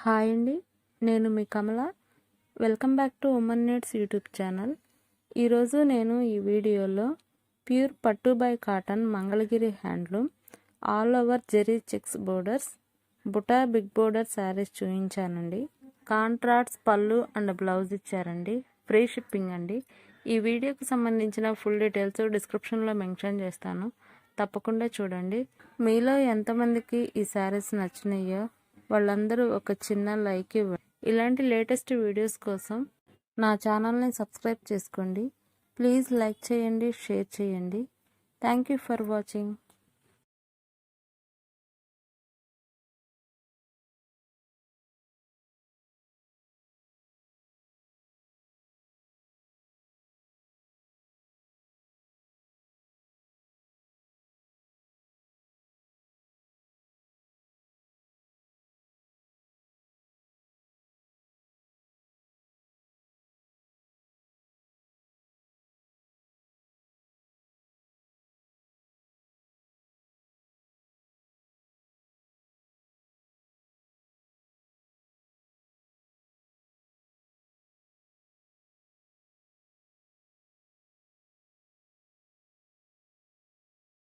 Hi అండి, నేను మీ Kamala. Welcome back to women needs YouTube channel. ఈరోజు నేను ఈ వీడియోలో ప్యూర్ పట్టు by cotton Mangalagiri handloom all over zari checks borders buta big border sarees చూపించానండి. కాంట్రాక్ట్స్ పళ్ళు అండ్ బ్లౌజ్ ఇచ్చారండి. ఫ్రీ షిప్పింగ్ అండి. ఈ వీడియోకి సంబంధించిన ఫుల్ డీటెయిల్స్ డిస్క్రిప్షన్లో మెన్షన్ చేస్తాను, తప్పకుండా చూడండి. మీలో ఎంతమందికి ఈ శారీస్ నచ్చినాయో వాళ్ళందరూ ఒక చిన్న లైక్ ఇవ్వండి. ఇలాంటి లేటెస్ట్ వీడియోస్ కోసం నా ఛానల్ని సబ్స్క్రైబ్ చేసుకోండి. ప్లీజ్ లైక్ చేయండి, షేర్ చేయండి. Thank you for watching.